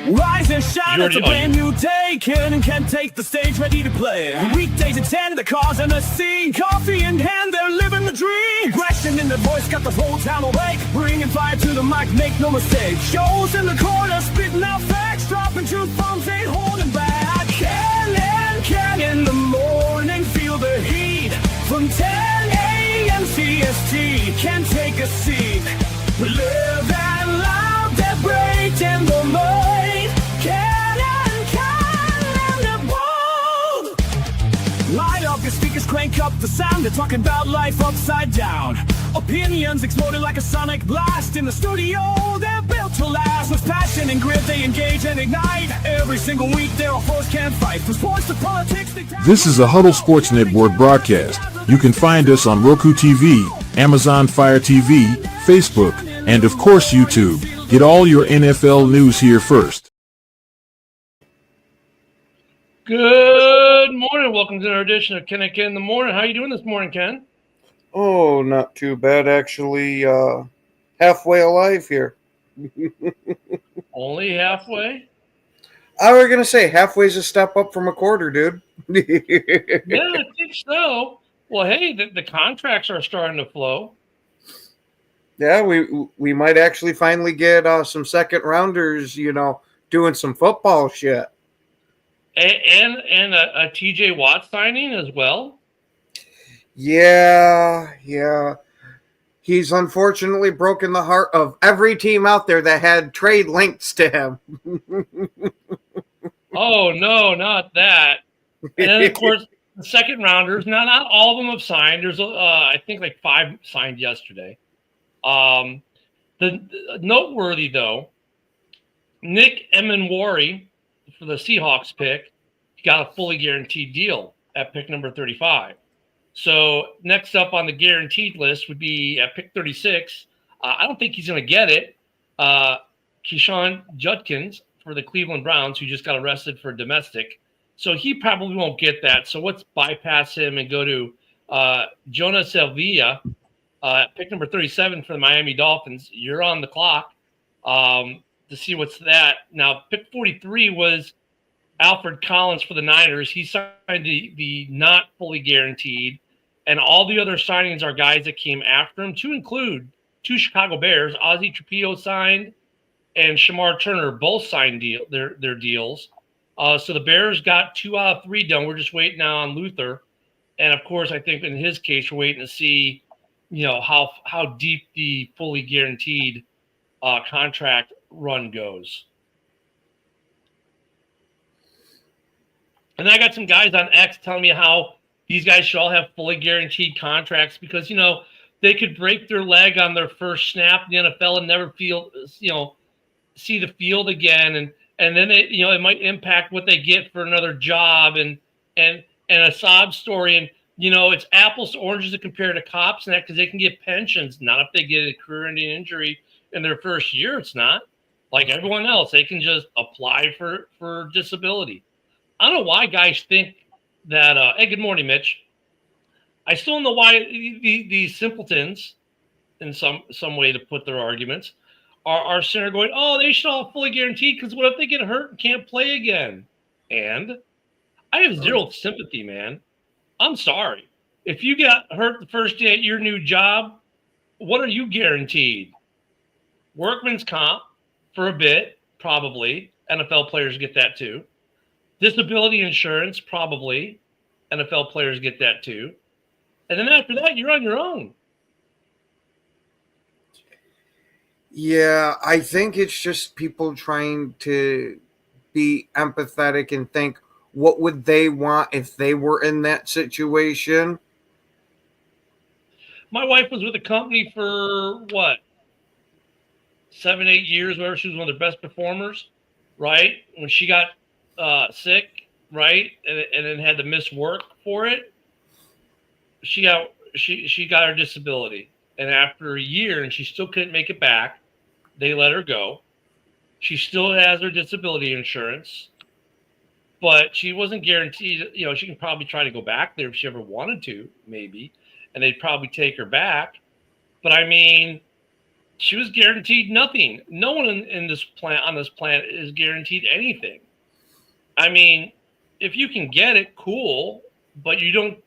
Rise and shine, it's a brand new day. Ken can take the stage, ready to play. Weekdays at 10, the cars and the scene. Coffee in hand, they're living the dream. Aggression in their voice, got the whole town awake. Bringing fire to the mic, make no mistake. Shows in the corner, spitting out facts. Dropping truth bombs, ain't holding back. Ken in the morning, feel the heat. From 10 a.m. CST, can take a seat. We live and love that break in the mind. Light up your speakers, crank up the sound. They're talking about life upside down. Opinions exploding like a sonic blast. In the studio, they're built to last. With passion and grit, they engage and ignite. Every single week, their foes can't fight. From sports to politics, this is a Huddle Sports Network broadcast. You can find us on Roku TV, Amazon Fire TV, Facebook, and of course YouTube. Get all your NFL news here first. Good morning. Welcome to another edition of Ken and Ken in the Morning. How are you doing this morning, Ken? Oh, not too bad, actually. Halfway alive here. Only halfway? I was going to say, halfway's a step up from a quarter, dude. Yeah, I think so. Well, hey, the contracts are starting to flow. Yeah, we might actually finally get some second rounders, doing some football shit. And a TJ Watt signing as well? Yeah. He's unfortunately broken the heart of every team out there that had trade links to him. Oh, no, not that. And then, of course, the second rounders. Now, not all of them have signed. There's, I think, like 5 signed yesterday. The noteworthy, though, Nick Emenwari, for the Seahawks pick, he got a fully guaranteed deal at pick number 35. So next up on the guaranteed list would be at pick 36. I don't think he's going to get it. Keyshawn Judkins for the Cleveland Browns, who just got arrested for domestic. So he probably won't get that. So let's bypass him and go to Jonah Sevilla, pick number 37 for the Miami Dolphins. You're on the clock. To see what's that. Now, pick 43 was Alfred Collins for the Niners. He signed the not fully guaranteed, and all the other signings are guys that came after him, to include 2 Chicago Bears. Ozzie Trapillo signed, and Shamar Turner both signed their deals. So the Bears got 2 out of 3 done. We're just waiting now on Luther, and of course, I think in his case, we're waiting to see, how deep the fully guaranteed contract run goes. And I got some guys on X telling me how these guys should all have fully guaranteed contracts because, they could break their leg on their first snap in the NFL and never see the field again. And then it might impact what they get for another job and a sob story. And, it's apples to oranges to compare to cops and that because they can get pensions, not if they get a career-ending injury in their first year. It's not. Like everyone else, they can just apply for disability. I don't know why guys think that. Hey, good morning, Mitch. I still don't know why these simpletons, in some way to put their arguments, are sitting there going, "Oh, they should all fully guaranteed because what if they get hurt and can't play again?" And I have zero sympathy, man. I'm sorry. If you got hurt the first day at your new job, what are you guaranteed? Workman's comp. For a bit, probably. NFL players get that too. Disability insurance, probably. NFL players get that too. And then after that, you're on your own. Yeah, I think it's just people trying to be empathetic and think, what would they want if they were in that situation? My wife was with a company for, 7, 8 years, whatever. She was one of their best performers, right? When she got sick, right, and then had to miss work for it, she got her disability. And after a year, and she still couldn't make it back, they let her go. She still has her disability insurance, but she wasn't guaranteed. She can probably try to go back there if she ever wanted to, maybe, and they'd probably take her back. But I mean, She was guaranteed nothing. No one in this planet on this planet is guaranteed anything. I mean, if you can get it, cool, but you don't.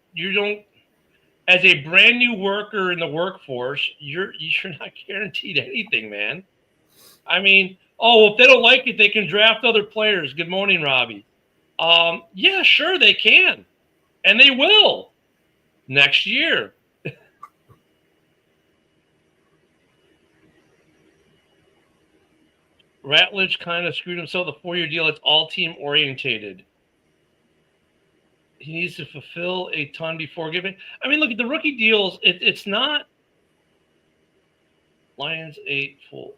As a brand new worker in the workforce, you're not guaranteed anything, man. I mean, if they don't like it, they can draft other players. Good morning, Robbie. Yeah, sure, they can, and they will next year. Ratledge kind of screwed himself the 4-year deal. It's all team orientated. He needs to fulfill a ton before giving. I mean, look at the rookie deals. It's not Lions 8 full.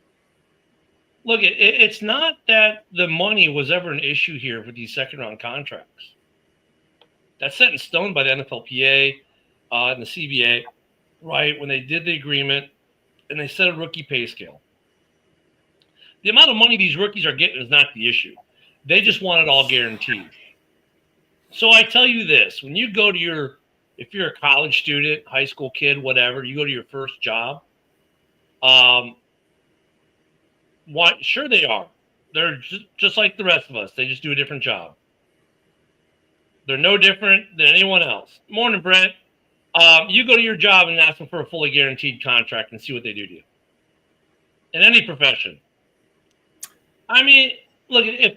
Look, it's not that the money was ever an issue here with these second-round contracts. That's set in stone by the NFLPA and the CBA, right, when they did the agreement and they set a rookie pay scale. The amount of money these rookies are getting is not the issue. They just want it all guaranteed. So I tell you this, when you go to if you're a college student, high school kid, whatever, you go to your first job, sure they are. They're just like the rest of us. They just do a different job. They're no different than anyone else. Morning, Brent. You go to your job and ask them for a fully guaranteed contract and see what they do to you. In any profession. I mean, look, if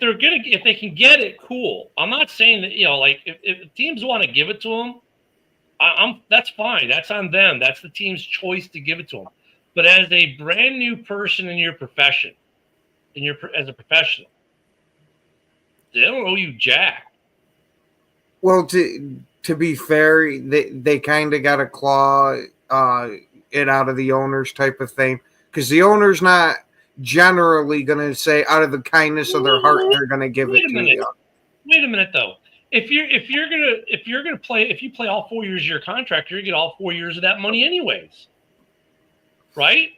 they can get it, cool. I'm not saying that, if teams want to give it to them, that's fine. That's on them. That's the team's choice to give it to them. But as a brand new person in your profession, as a professional, they don't owe you jack. Well, to be fair, they kind of got to claw it out of the owners type of thing, because the owner's not generally going to say out of the kindness of their heart they're going to give it to you. Wait a minute, though. If you play all 4 years of your contract, you're going to get all 4 years of that money anyways, right?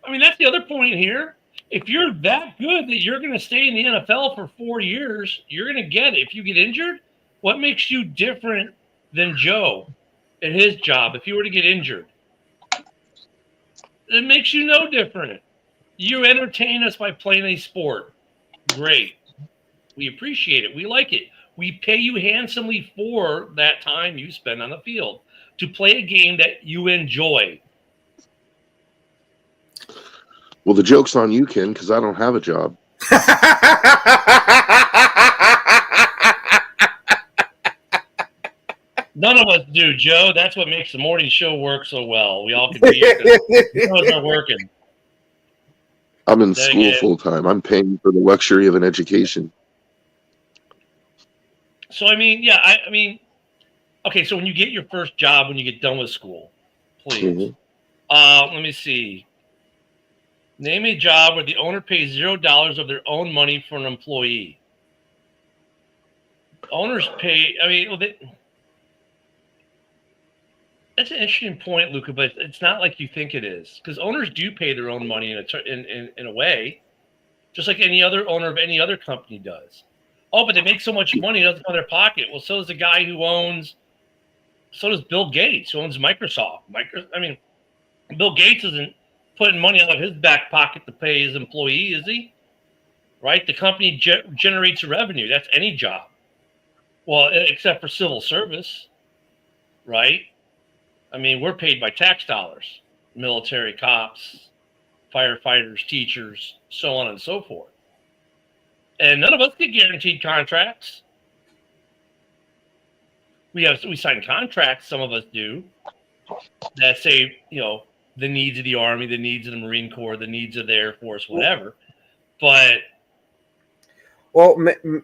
I mean, that's the other point here. If you're that good that you're going to stay in the NFL for 4 years, you're going to get it. If you get injured, what makes you different than Joe in his job? If you were to get injured, it makes you no different. You entertain us by playing a sport. Great. We appreciate it. We like it. We pay you handsomely for that time you spend on the field to play a game that you enjoy. Well, the joke's on you, Ken, because I don't have a job. None of us do, Joe. That's what makes the morning show work so well. We all can be here. Those are working. I'm in school full time. I'm paying for the luxury of an education. So, I mean, yeah, I mean, okay, so when you get your first job, when you get done with school, please, let me see. Name a job where the owner pays $0 of their own money for an employee. Owners pay, I mean, that's an interesting point, Luca, but it's not like you think it is, because owners do pay their own money in a way, just like any other owner of any other company does. Oh, but they make so much money, it doesn't go in their pocket. Well, so does the guy so does Bill Gates, who owns Microsoft. Bill Gates isn't putting money out of his back pocket to pay his employee, is he? Right? The company generates revenue. That's any job. Well, except for civil service, right? I mean, we're paid by tax dollars, military, cops, firefighters, teachers, so on and so forth. And none of us get guaranteed contracts. We sign contracts, some of us do, that say, the needs of the Army, the needs of the Marine Corps, the needs of the Air Force, whatever. But well,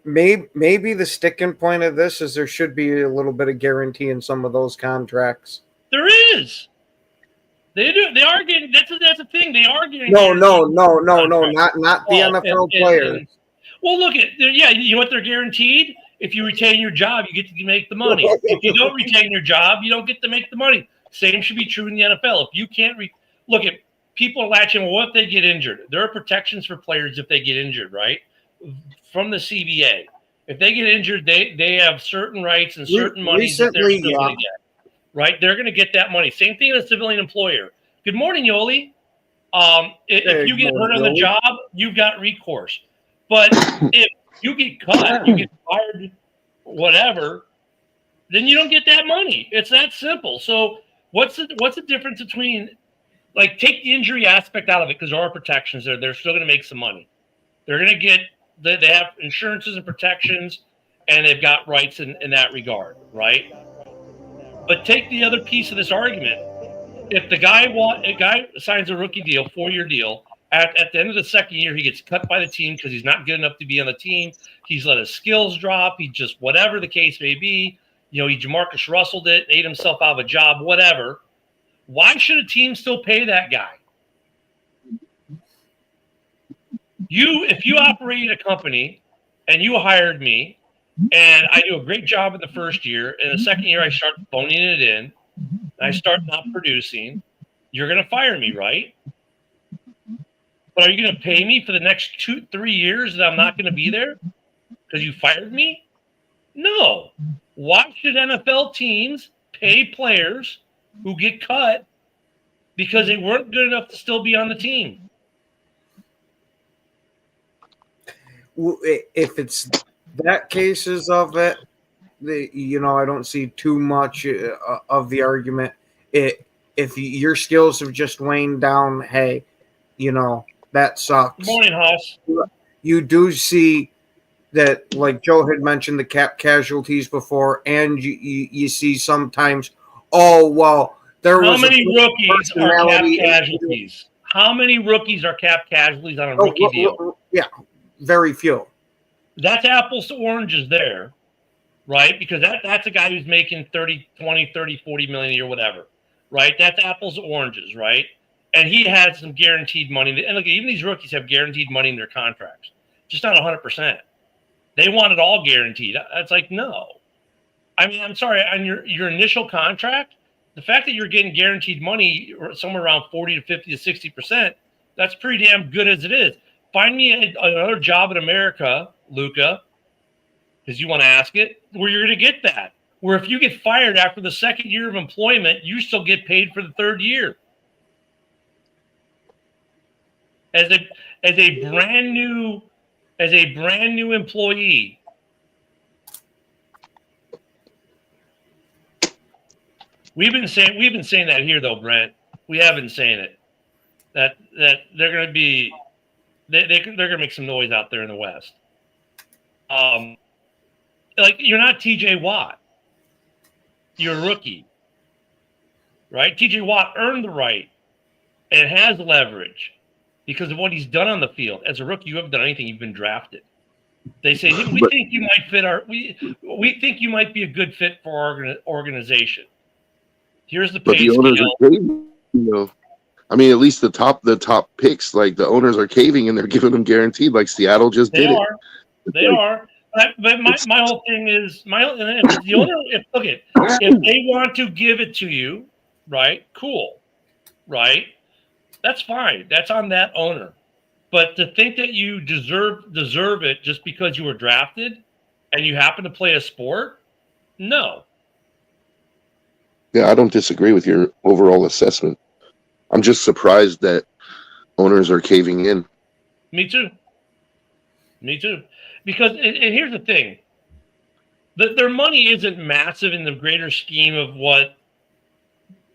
maybe the sticking point of this is there should be a little bit of guarantee in some of those contracts. There is. They do. They are getting. That's a thing. They are getting. No, not the NFL players. Well, look at you know what they're guaranteed. If you retain your job, you get to make the money. If you don't retain your job, you don't get to make the money. Same should be true in the NFL. If you can't look at people are latching. Well, what if they get injured? There are protections for players if they get injured, right? From the CBA, if they get injured, they have certain rights and certain money that they're still going to get. Right? They're going to get that money. Same thing as a civilian employer. Good morning, Yoli. If you get hurt on the job, you've got recourse. But if you get cut, you get fired, whatever, then you don't get that money. It's that simple. So what's the difference between, like, take the injury aspect out of it, because there are protections there. They're still going to make some money. They're going to get they have insurances and protections, and they've got rights in that regard, right? But take the other piece of this argument. If a guy signs a rookie deal, 4-year deal, at the end of the second year, he gets cut by the team because he's not good enough to be on the team. He's let his skills drop. He just, whatever the case may be, he Jamarcus Russelled it, ate himself out of a job, whatever. Why should a team still pay that guy? If you operated a company and you hired me and I do a great job in the first year, and the second year I start phoning it in, and I start not producing, you're going to fire me, right? But are you going to pay me for the next 2-3 years that I'm not going to be there because you fired me? No. Why should NFL teams pay players who get cut because they weren't good enough to still be on the team? If it's that cases of it, I don't see too much of the argument. If your skills have just waned down, hey, that sucks. Good morning, Hoss. You do see that, like Joe had mentioned, the cap casualties before, and you see sometimes, there was. How many rookies are cap casualties? How many rookies are cap casualties on a rookie deal? Yeah, very few. That's apples to oranges there, right? Because that's a guy who's making 30, 20, 30, 40 million a year, whatever, right? That's apples to oranges, right? And he had some guaranteed money. And look, even these rookies have guaranteed money in their contracts, just not 100%. They want it all guaranteed. It's like, no. I mean, I'm sorry, on your initial contract, the fact that you're getting guaranteed money somewhere around 40 to 50 to 60%, that's pretty damn good as it is. Find me another job in America, Luca, because you want to ask it, where you're going to get that. Where if you get fired after the second year of employment, you still get paid for the third year. As a brand new employee. We've been saying that here though, Brent. We have been saying it. That they're going to be they're going to make some noise out there in the West. Like, you're not TJ Watt. You're a rookie. Right? TJ Watt earned the right and has leverage because of what he's done on the field. As a rookie, you haven't done anything. You've been drafted. They say, hey, we think you might fit we think you might be a good fit for our organization. Here's the pay scale. I mean, at least the top picks, like the owners are caving and they're giving them guaranteed, like Seattle just did it. They are. But my whole thing is if the owner, if they want to give it to you, right? Cool, right? That's fine. That's on that owner. But to think that you deserve it just because you were drafted and you happen to play a sport, no. Yeah, I don't disagree with your overall assessment. I'm just surprised that owners are caving in. Me too. Because, and here's the thing. Their money isn't massive in the greater scheme of what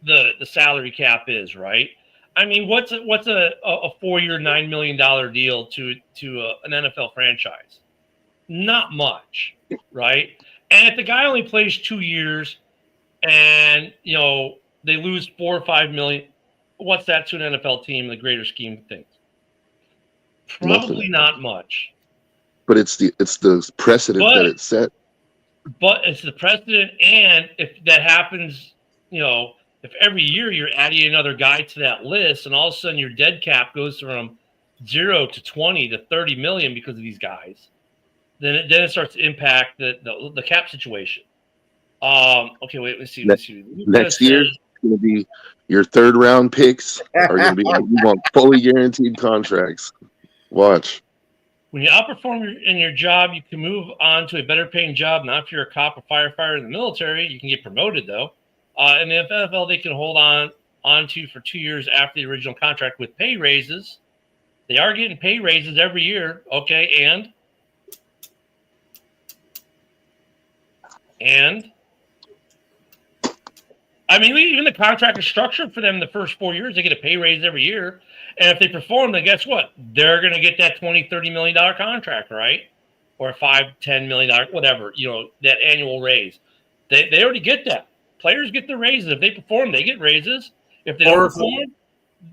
the salary cap is, right? I mean, what's a 4-year, $9 million deal to an NFL franchise? Not much, right? And if the guy only plays 2 years and, they lose $4 or $5 million, what's that to an NFL team in the greater scheme of things? Probably not much. But it's the precedent that it set. But it's the precedent, and if that happens, if every year you're adding another guy to that list, and all of a sudden your dead cap goes from 0 to 20 to 30 million because of these guys, then it starts to impact the cap situation. Okay, wait, let's see. Next year, it's going to be your third round picks are going to be like, you want fully guaranteed contracts. Watch. When you outperform in your job, you can move on to a better paying job. Not if you're a cop or firefighter in the military. You can get promoted, though. In the NFL, they can hold on onto for 2 years after the original contract with pay raises. They are getting pay raises every year. Okay, and I mean, even the contract is structured for them the first 4 years. They get a pay raise every year. And if they perform, then guess what? They're going to get that $20, $30 million contract, right? Or $5, $10 million, whatever, that annual raise. They already get that. Players get the raises. If they perform, they get raises. If they don't perform,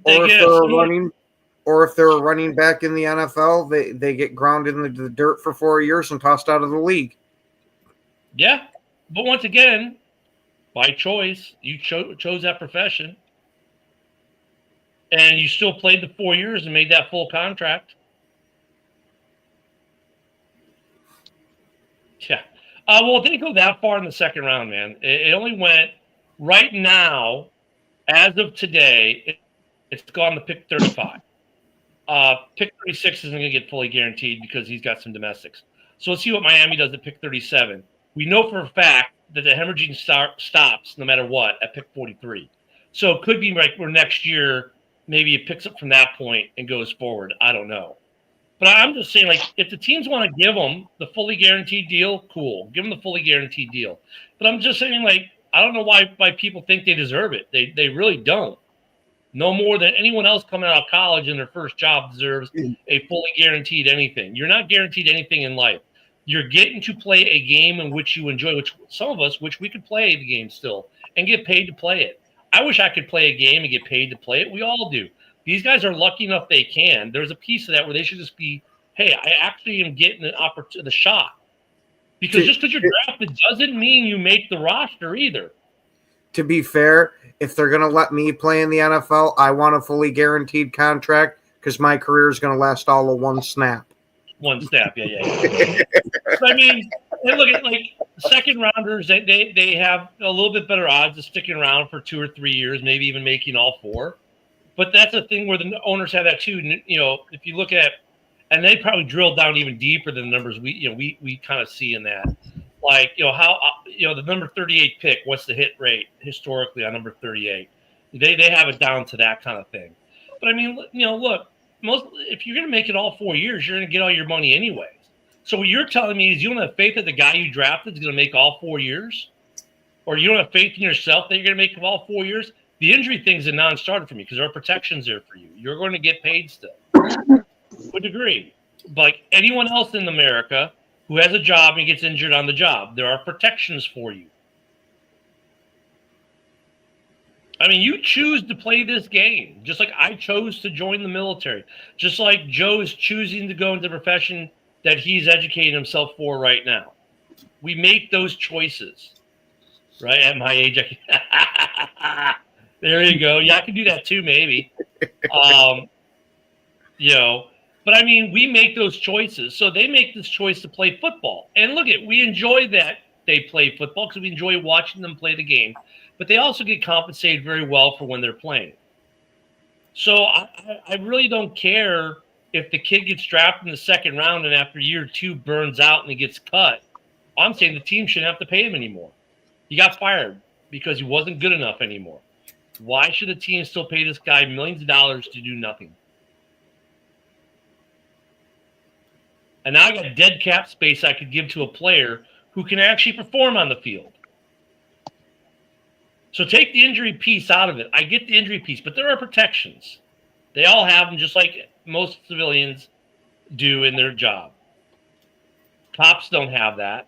they get if they're a running back in the NFL, they get grounded into the dirt for 4 years and tossed out of the league. Yeah. But once again, by choice, you chose that profession. And you still played the 4 years and made that full contract. Yeah. Well, it didn't go that far in the second round, man. It only went right now, as of today, it's gone to pick 35. Pick 36 isn't going to get fully guaranteed because he's got some domestics. So let's see what Miami does at pick 37. We know for a fact that the hemorrhaging stops no matter what at pick 43. So it could be like where next year maybe it picks up from that point and goes forward. I don't know. But I'm just saying, like, if the teams want to give them the fully guaranteed deal, cool. Give them the fully guaranteed deal. But I'm just saying, like, I don't know why people think they deserve it. They really don't. No more than anyone else coming out of college in their first job deserves a fully guaranteed anything. You're not guaranteed anything in life. You're getting to play a game in which you enjoy, which some of us, which we could play the game still and get paid to play it. I wish I could play a game and get paid to play it. We all do. These guys are lucky enough they can. There's a piece of that where they should just be, hey, I actually am getting the shot. Because just because you're drafted doesn't mean you make the roster either. To be fair, if they're going to let me play in the NFL, I want a fully guaranteed contract because my career is going to last all of one snap. One snap, yeah. I mean, look at like second rounders. They have a little bit better odds of sticking around for 2 or 3 years, maybe even making all 4. But that's a thing where the owners have that too. If you look at, and they probably drill down even deeper than the numbers we kind of see in that. Like, how the number 38 pick, what's the hit rate historically on number 38? They have it down to that kind of thing. But I mean, look, if you're going to make it all 4 years, you're going to get all your money anyways. So what you're telling me is you don't have faith that the guy you drafted is going to make all 4 years? Or you don't have faith in yourself that you're going to make all 4 years? The injury thing's a non-starter for me because there are protections there for you. You're going to get paid still. Would agree. But like anyone else in America who has a job and gets injured on the job, there are protections for you. I mean, you choose to play this game, just like I chose to join the military, just like Joe is choosing to go into the profession that he's educating himself for right now. We make those choices, right? At my age, there you go. Yeah, I can do that too, maybe. But I mean, we make those choices. So they make this choice to play football. And look we enjoy that they play football because we enjoy watching them play the game. But they also get compensated very well for when they're playing. So I really don't care if the kid gets drafted in the second round and after year 2 burns out and he gets cut. I'm saying the team shouldn't have to pay him anymore. He got fired because he wasn't good enough anymore. Why should the team still pay this guy millions of dollars to do nothing? And now I got dead cap space I could give to a player who can actually perform on the field. So take the injury piece out of it. I get the injury piece, but there are protections. They all have them just like most civilians do in their job. Cops don't have that.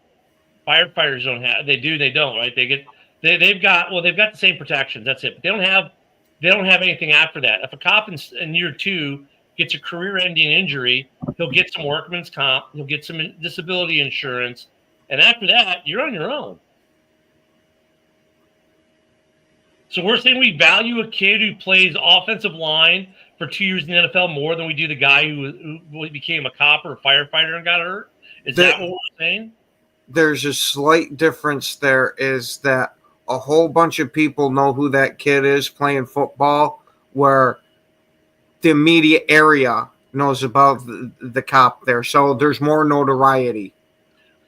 Firefighters don't have. They do, they don't, right? They've got the same protections. That's it. But they don't have anything after that. If a cop in year 2 gets a career-ending injury, he'll get some workman's comp, he'll get some disability insurance, and after that, you're on your own. So we're saying we value a kid who plays offensive line for 2 years in the NFL more than we do the guy who became a cop or a firefighter and got hurt? Is that what we're saying? There's a slight difference there is that a whole bunch of people know who that kid is playing football, where the immediate area knows about the cop there. So there's more notoriety.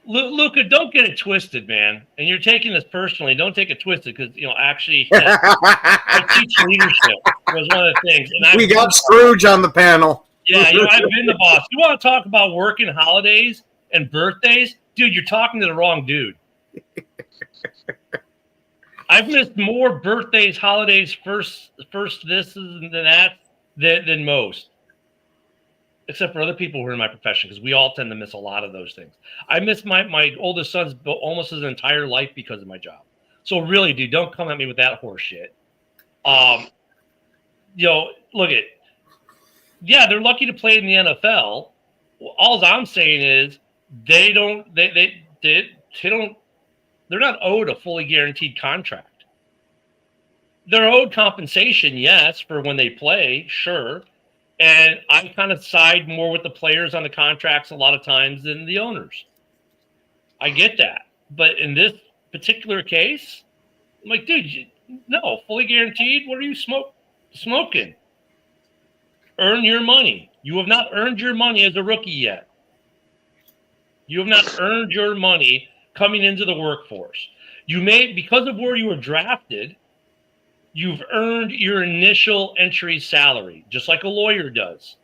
Luca, don't get it twisted, man. And you're taking this personally. Don't take it twisted because, actually, I teach leadership was one of the things. And We got Scrooge on the panel. Yeah, I've been the boss. You want to talk about working holidays and birthdays? Dude, you're talking to the wrong dude. I've missed more birthdays, holidays, first this and that than most. Except for other people who are in my profession, because we all tend to miss a lot of those things. I missed my oldest son's almost his entire life because of my job. So really, dude, don't come at me with that horse shit. Look at, yeah, they're lucky to play in the NFL. All I'm saying is they're not owed a fully guaranteed contract. They're owed compensation, yes, for when they play, sure. And I kind of side more with the players on the contracts a lot of times than the owners. I get that. But in this particular case, I'm like, dude, no, fully guaranteed? What are you smoking? Earn your money. You have not earned your money as a rookie yet. You have not earned your money coming into the workforce. You may, because of where you were drafted, you've earned your initial entry salary, just like a lawyer does.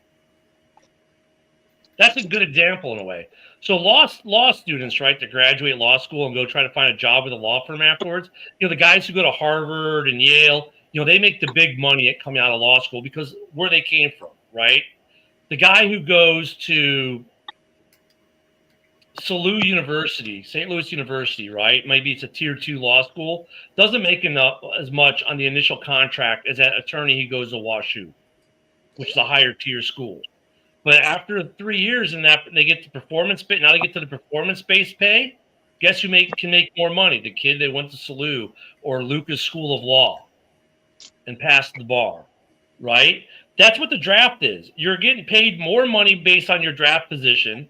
That's a good example in a way. So law students, right, that graduate law school and go try to find a job with a law firm afterwards, the guys who go to Harvard and Yale, they make the big money at coming out of law school because where they came from, right? The guy who goes to St. Louis University, right? Maybe it's a tier 2 law school. Doesn't make enough as much on the initial contract as that attorney who goes to WashU, which is a higher tier school. But after 3 years in that, they get the performance pay. Now they get to the performance-based pay. Guess who can make more money? The kid that went to SALU or Lucas School of Law and passed the bar, right? That's what the draft is. You're getting paid more money based on your draft position,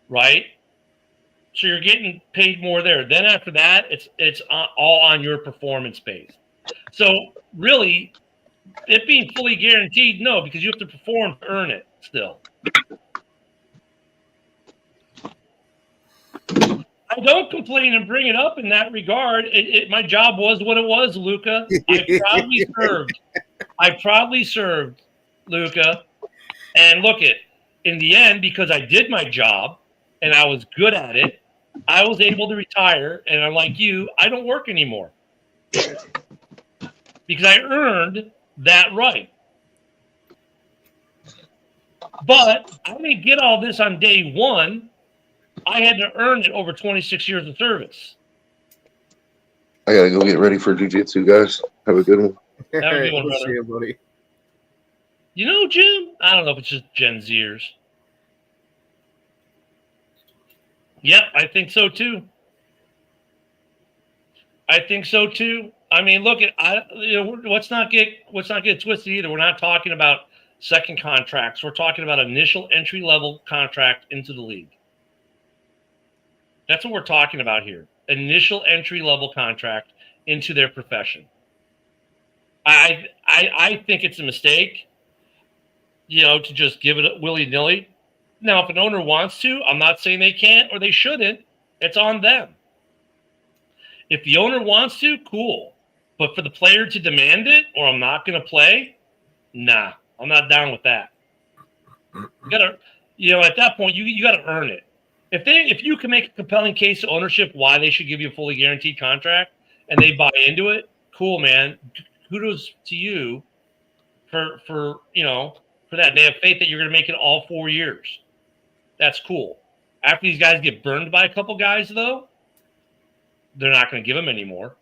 right? So you're getting paid more there. Then after that, it's all on your performance base. So really, it being fully guaranteed, no, because you have to perform to earn it still. I don't complain and bring it up in that regard. My job was what it was, Luca. I proudly served, Luca. And look in the end, because I did my job and I was good at it, I was able to retire, and I'm like you, I don't work anymore because I earned that right. But I didn't get all this on day one. I had to earn it over 26 years of service. I gotta go get ready for jiu-jitsu, guys. Have a good one. Have a good one, brother. See you, buddy. Jim, I don't know if it's just Gen Zers. Yep, I think so too. I mean, look let's not get twisted either. We're not talking about second contracts. We're talking about initial entry level contract into the league. That's what we're talking about here. Initial entry level contract into their profession. I think it's a mistake, to just give it willy-nilly. Now, if an owner wants to, I'm not saying they can't or they shouldn't. It's on them. If the owner wants to, cool. But for the player to demand it or I'm not going to play, nah, I'm not down with that. You gotta, at that point, you got to earn it. If you can make a compelling case to ownership why they should give you a fully guaranteed contract and they buy into it, cool, man. Kudos to you for that. They have faith that you're going to make it all 4 years. That's cool. After these guys get burned by a couple guys, though, they're not going to give them anymore,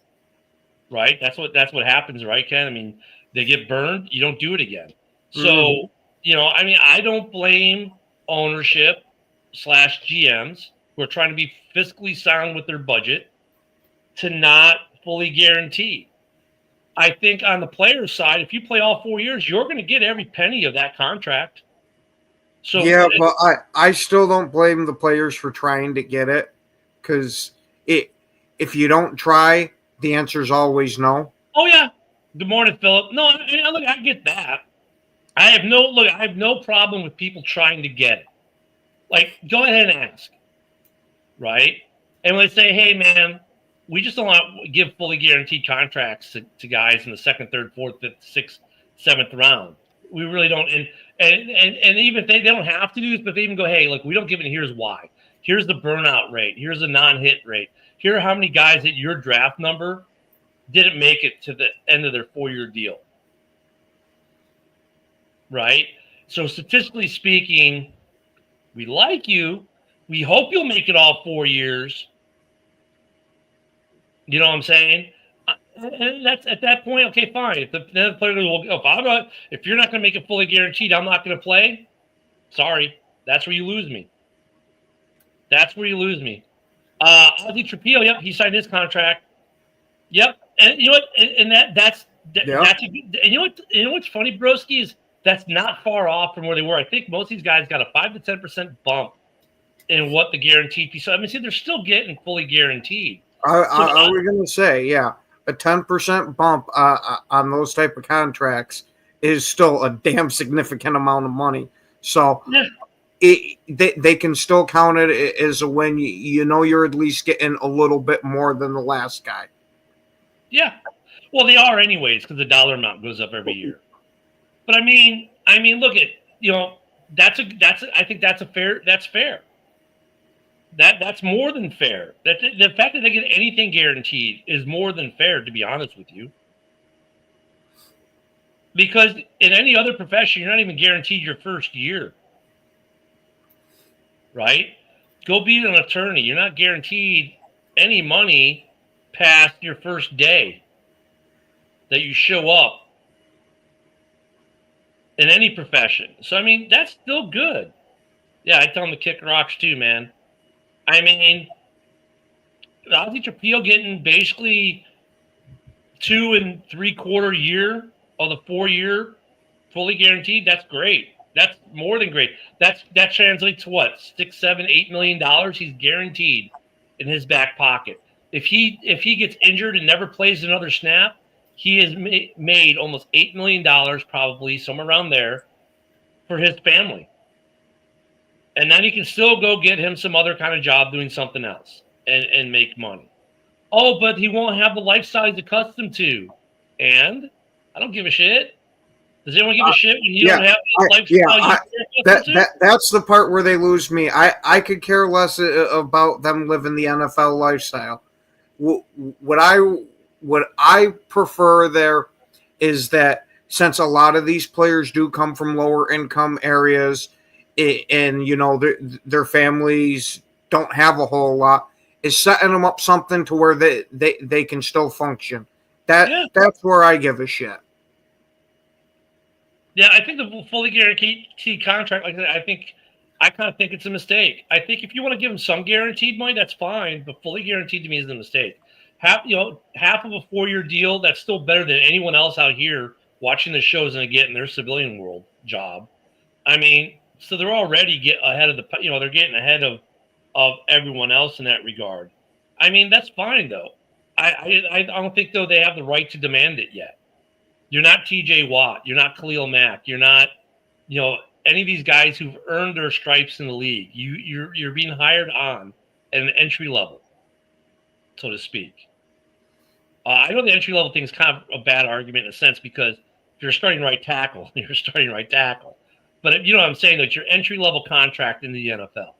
right? That's what happens, right, Ken? I mean, they get burned, you don't do it again. So, I don't blame ownership / GMs who are trying to be fiscally sound with their budget to not fully guarantee. I think on the player's side, if you play all 4 years, you're going to get every penny of that contract. So yeah, but I still don't blame the players for trying to get it, because if you don't try, the answer is always no. Oh yeah. Good morning, Philip. No, look, I get that. I have no problem with people trying to get it. Like, go ahead and ask. right? And when they say, hey, man, we just don't want to give fully guaranteed contracts to guys in the second, third, fourth, fifth, sixth, seventh round. We really don't. And even if they don't have to do this, but they even go, hey, look, we don't give it. Here's why. Here's the burnout rate. Here's the non-hit rate. Here are how many guys at your draft number didn't make it to the end of their 4-year deal. Right? So statistically speaking, we like you. We hope you'll make it all 4 years. You know what I'm saying? And that's at that point, okay, fine. If the player goes, well, if you're not going to make it fully guaranteed, I'm not going to play. Sorry, that's where you lose me. That's where you lose me. Ozzy Trapillo, yep, he signed his contract. Yep, and you know what? And that's and you know what's funny, broski, is that's not far off from where they were. I think most of these guys got a 5 to 10% bump in what the guaranteed piece. So I mean, see, they're still getting fully guaranteed. I was going to say, yeah, a 10% bump on those type of contracts is still a damn significant amount of money. So they can still count it as a win. You know, you're at least getting a little bit more than the last guy. Yeah, well, they are anyways because the dollar amount goes up every year. But I mean, look at, you know, I think that's fair. That's more than fair. That the fact that they get anything guaranteed is more than fair, to be honest with you. Because in any other profession, you're not even guaranteed your first year. Right? Go be an attorney. You're not guaranteed any money past your first day that you show up in any profession. So, I mean, that's still good. Yeah, I tell them to kick rocks too, man. I mean, Ozzy Trapillo getting basically 2 3/4 year of the 4-year fully guaranteed. That's great. That's more than great. That translates to what? $6, $7, $8 million he's guaranteed in his back pocket. If he gets injured and never plays another snap, he has made almost $8 million, probably somewhere around there, for his family. And then he can still go get him some other kind of job doing something else and make money. Oh, but he won't have the lifestyle he's accustomed to. And I don't give a shit. Does anyone give a shit when you don't have the lifestyle? That's the part where they lose me. I could care less about them living the NFL lifestyle. What I prefer there is that since a lot of these players do come from lower income areas, and you know their families don't have a whole lot, is setting them up something to where they can still function. That's where I give a shit. Yeah, I think the fully guaranteed contract, like that, I kind of think it's a mistake. I think if you want to give them some guaranteed money, that's fine, but fully guaranteed to me is a mistake. Half of a 4-year deal, that's still better than anyone else out here watching the shows and getting their civilian world job. I mean, so they're already they're getting ahead of everyone else in that regard. I mean, that's fine though. I don't think though they have the right to demand it yet. You're not TJ Watt. You're not Khalil Mack. You're not, any of these guys who've earned their stripes in the league. You're being hired on at an entry level, so to speak. I know the entry level thing is kind of a bad argument in a sense because if you're starting right tackle, you're starting right tackle. But you know what I'm saying? That your entry level contract in the NFL.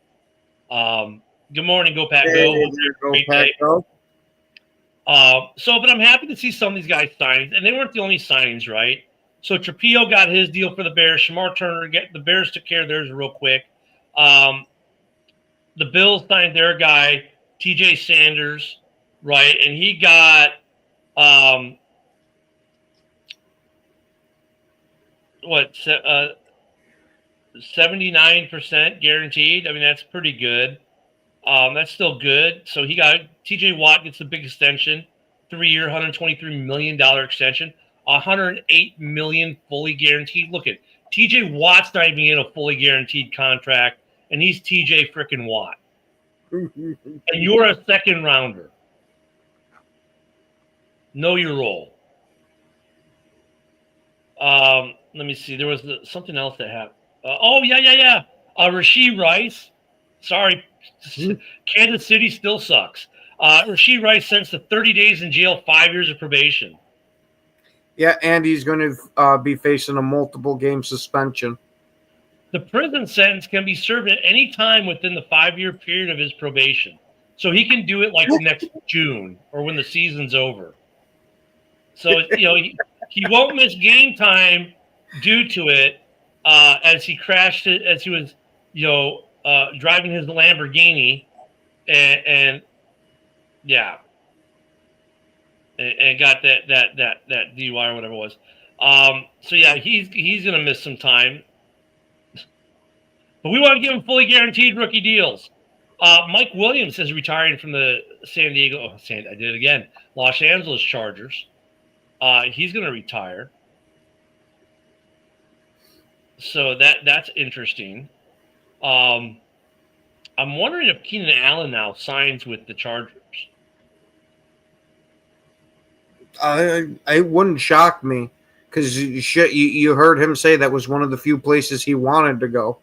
Good morning, Go Pack Go. Go Pack Go. But I'm happy to see some of these guys sign, and they weren't the only signings, right? So Trapillo got his deal for the Bears. Shamar Turner, the Bears took care of theirs real quick. The Bills signed their guy, TJ Sanders, right? And he got 79% guaranteed. I mean, that's pretty good. That's still good. So he got TJ Watt gets the big extension, 3-year, $123 million extension, $108 million fully guaranteed. Look at TJ Watt's not even in a fully guaranteed contract, and he's TJ frickin' Watt. And you're a second rounder. Know your role. Let me see. There was something else that happened. Rasheed Rice. Sorry, Kansas City still sucks. Rashid Rice sentenced to 30 days in jail, 5 years of probation. Yeah, and he's going to be facing a multiple game suspension. The prison sentence can be served at any time within the 5-year period of his probation. So he can do it like next June or when the season's over. So, he won't miss game time due to it as he crashed it, as he was, driving his Lamborghini and yeah. And got that DUI or whatever it was. So yeah, he's gonna miss some time. But we want to give him fully guaranteed rookie deals. Mike Williams is retiring from the Los Angeles Chargers. He's gonna retire. So that's interesting. I'm wondering if Keenan Allen now signs with the Chargers. It wouldn't shock me because you heard him say that was one of the few places he wanted to go.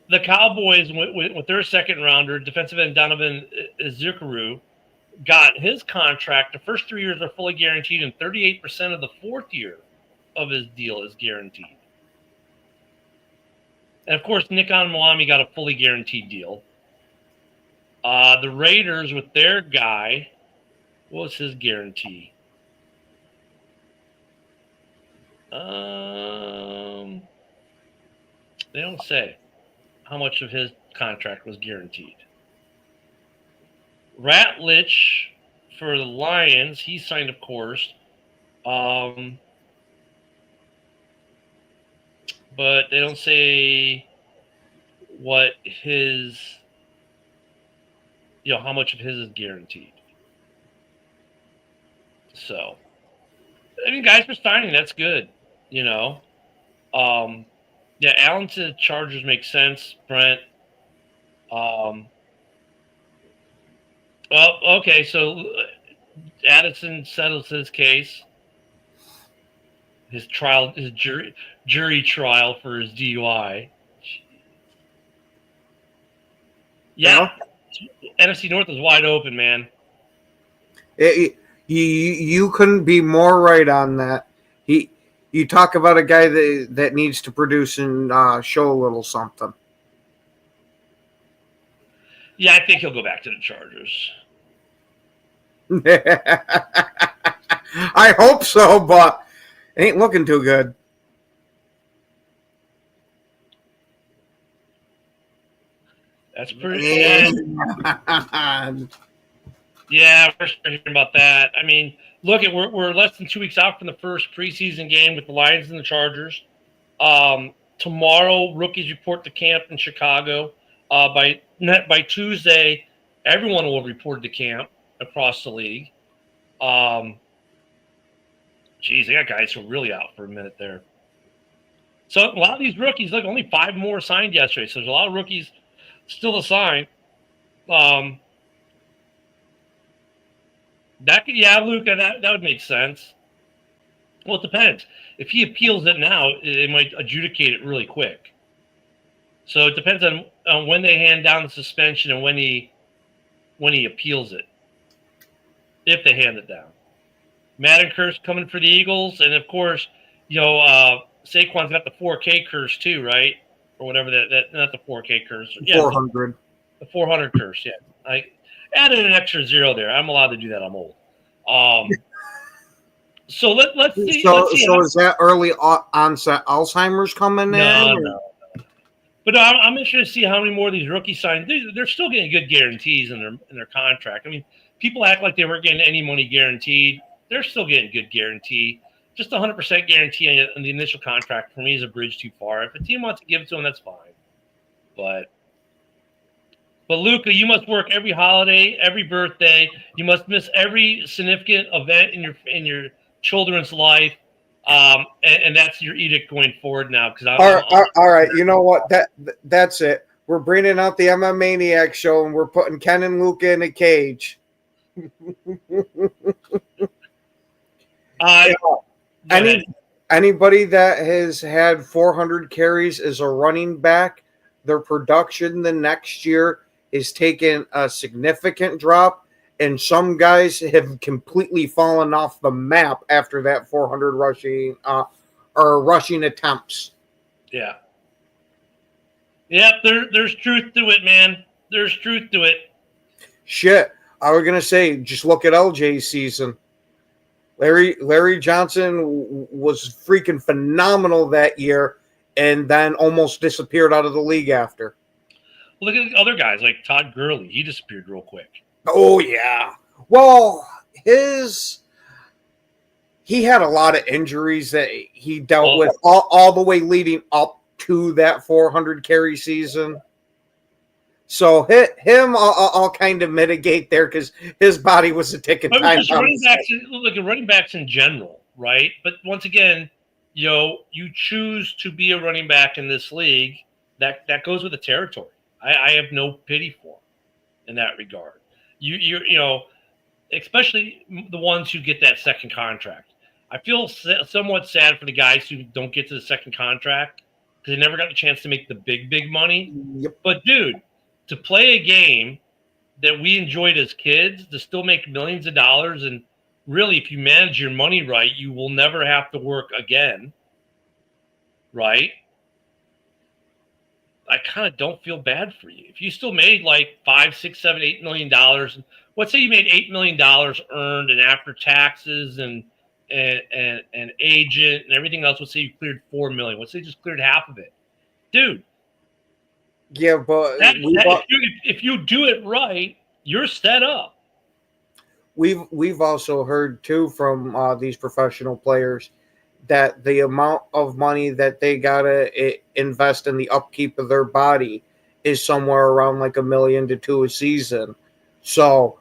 The Cowboys, with their second rounder, defensive end Donovan Ezekuru, got his contract. The first 3 years are fully guaranteed, and 38% of the fourth year of his deal is guaranteed. And of course, Nick Onwuami got a fully guaranteed deal. The Raiders, with their guy, what was his guarantee? They don't say how much of his contract was guaranteed. Ratlich for the Lions, he signed, of course. But they don't say what his, how much of his is guaranteed. So, I mean, guys for signing, that's good, Yeah, Allen to the Chargers makes sense, Brent. Well, okay, so Addison settles his case. His trial, his jury trial for his DUI. Yeah, NFC North is wide open, man. You couldn't be more right on that. You talk about a guy that needs to produce and show a little something. Yeah, I think he'll go back to the Chargers. I hope so, but it ain't looking too good. That's pretty. Yeah, we're hearing about that. I mean, look, we're less than 2 weeks out from the first preseason game with the Lions and the Chargers. Tomorrow, rookies report to camp in Chicago. By Tuesday, everyone will report to camp across the league. Geez, they got guys who are really out for a minute there. So a lot of these rookies, look, only 5 more signed yesterday. So there's a lot of rookies still to sign. Luca, that would make sense. Well, it depends. If he appeals it now, they might adjudicate it really quick. So it depends on when they hand down the suspension and when he appeals it. If they hand it down. Madden curse coming for the Eagles, and of course, Saquon's got the 4K curse too, right? Or whatever that not the 4K curse. Yeah, 400. The 400 curse, yeah. I added an extra 0 there. I'm allowed to do that. I'm old. So let's see. So is that early onset Alzheimer's coming in? No. But I'm interested to see how many more of these rookies sign. They're still getting good guarantees in their contract. I mean, people act like they weren't getting any money guaranteed. They're still getting good guarantee. Just 100% guarantee on the initial contract for me is a bridge too far. If a team wants to give it to them, that's fine. But Luca, you must work every holiday, every birthday. You must miss every significant event in your children's life, and that's your edict going forward now. Because all right, you know what? That's it. We're bringing out the MMA Maniac show, and we're putting Ken and Luca in a cage. Anybody that has had 400 carries as a running back their production the next year is taking a significant drop, and some guys have completely fallen off the map after that 400 rushing rushing attempts. Yeah. Yep, there's truth to it, man. There's truth to it. Shit, I was gonna say, just look at LJ's season. Larry Johnson was freaking phenomenal that year, and then almost disappeared out of the league after. Look at other guys like Todd Gurley. He disappeared real quick. Oh yeah. Well, he had a lot of injuries that he dealt with all the way leading up to that 400 carry season. So him, I'll kind of mitigate there because his body was a ticking time bomb. Look at running backs in general, right? But once again, you choose to be a running back in this league. That goes with the territory. I have no pity for him in that regard. You especially the ones who get that second contract. I feel somewhat sad for the guys who don't get to the second contract because they never got the chance to make the big money. Yep. But dude, to play a game that we enjoyed as kids, to still make millions of dollars, and really, if you manage your money right, you will never have to work again. Right? I kind of don't feel bad for you. If you still made like $5, $6, $7, $8 million, let's say you made $8 million earned, and after taxes and agent and everything else, let's say you cleared $4 million. Let's say you just cleared half of it, dude. Yeah, but if you do it right, you're set up. We've also heard too from these professional players that the amount of money that they gotta invest in the upkeep of their body is somewhere around like $1 million to $2 million a season. So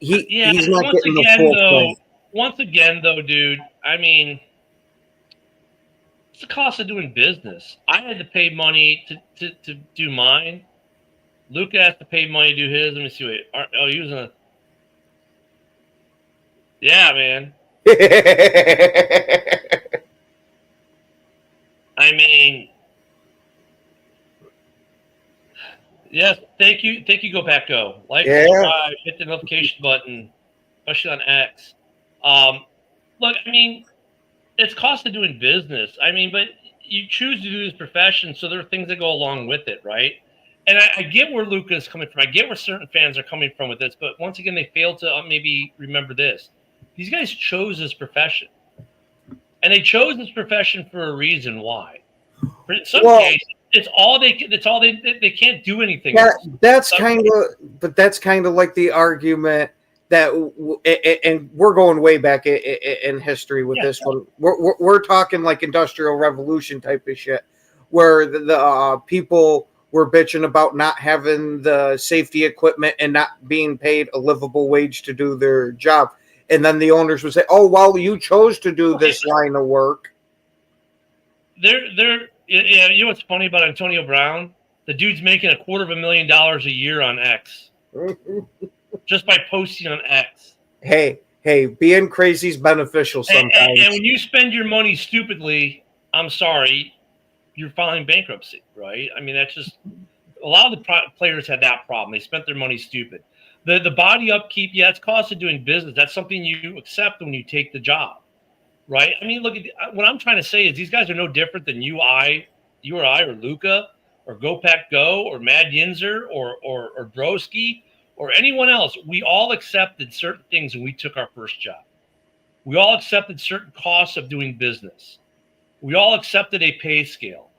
he's not getting the full thing. Once again, though, dude, I mean, it's the cost of doing business. I had to pay money to do mine. Luca has to pay money to do his. Let me see. Wait. Oh, he was a. Yeah, man. I mean, yes. Thank you, Go Pack Go. Like, subscribe, hit the notification button, especially on X. Look, I mean, it's cost of doing business. I mean, but you choose to do this profession, so there are things that go along with it, right? And I get where Luca is coming from. I get where certain fans are coming from with this, but once again, they fail to maybe remember this. These guys chose this profession. And they chose this profession for a reason why. For in some cases, it's all they can't do anything else. That's kind of like the argument that, and we're going way back in history with this one. We're talking like Industrial Revolution type of shit, where the people were bitching about not having the safety equipment and not being paid a livable wage to do their job. And then the owners would say, "Oh, well, you chose to do this line of work." You know what's funny about Antonio Brown? The dude's making $250,000 a year on X, just by posting on X. Hey, being crazy is beneficial sometimes. And when you spend your money stupidly, I'm sorry, you're filing bankruptcy, right? I mean, that's just a lot of the players had that problem. They spent their money stupid. The body upkeep, it's cost of doing business. That's something you accept when you take the job, right? I mean, look, what I'm trying to say is these guys are no different than you or I, or Luca, or Go Pack Go, or Mad Yinzer, or Broski, or anyone else. We all accepted certain things when we took our first job. We all accepted certain costs of doing business. We all accepted a pay scale.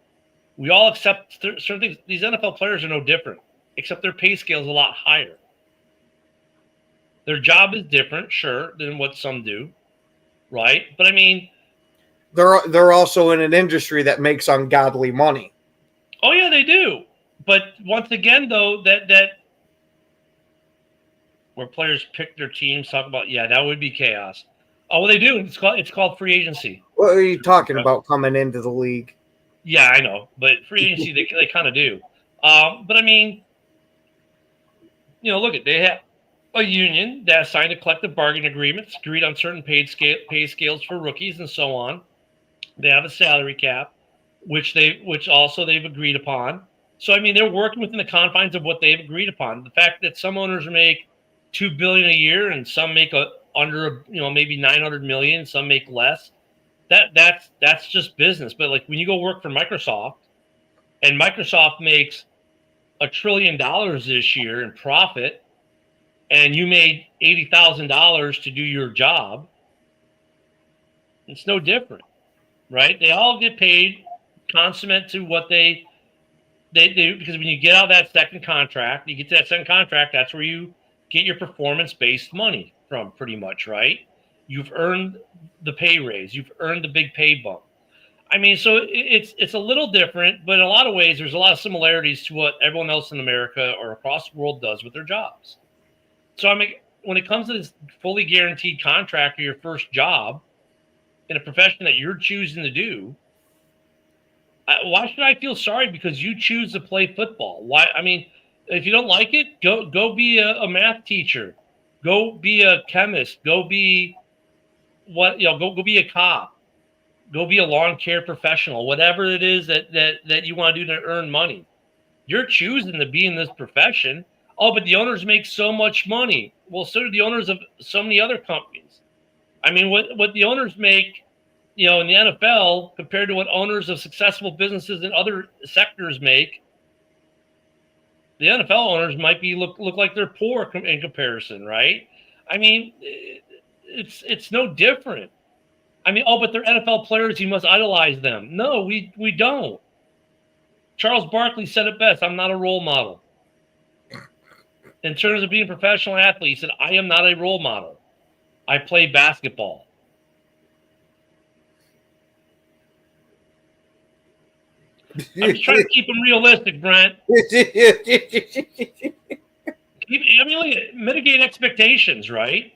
We all accept certain things. These NFL players are no different, except their pay scale is a lot higher. Their job is different, sure, than what some do, right? But I mean, they're also in an industry that makes ungodly money. Oh yeah, they do. But once again, though, that where players pick their teams, talk about that would be chaos. Oh, well, they do. It's called free agency. What are you talking about coming into the league? Yeah, I know, but free agency they kind of do. But I mean, look they have a union that signed a collective bargaining agreement, agreed on certain pay scales for rookies and so on. They have a salary cap, which they've agreed upon. So I mean, they're working within the confines of what they've agreed upon. The fact that some owners make $2 billion a year and some make under maybe 900 million, some make less. That's just business. But like when you go work for Microsoft, and Microsoft makes $1 trillion this year in profit, and you made $80,000 to do your job, it's no different, right? They all get paid consummate to what they do, because when you get out of that second contract, that's where you get your performance-based money from, pretty much, right? You've earned the pay raise. You've earned the big pay bump. I mean, so it's a little different, but in a lot of ways, there's a lot of similarities to what everyone else in America or across the world does with their jobs. So I mean, when it comes to this fully guaranteed contract or your first job in a profession that you're choosing to do, why should I feel sorry because you choose to play football? Why? I mean, if you don't like it, go be a math teacher, go be a chemist, go be go be a cop, go be a lawn care professional, whatever it is that you want to do to earn money. You're choosing to be in this profession. Oh, but the owners make so much money. Well, so do the owners of so many other companies. I mean, what the owners make, in the NFL compared to what owners of successful businesses in other sectors make, the NFL owners might be look like they're poor in comparison, right? I mean, it's no different. I mean, but they're NFL players. You must idolize them. No, we don't. Charles Barkley said it best. I'm not a role model. In terms of being a professional athlete, he said, I am not a role model. I play basketball. I'm just trying to keep them realistic, Brent. Mitigate expectations, right?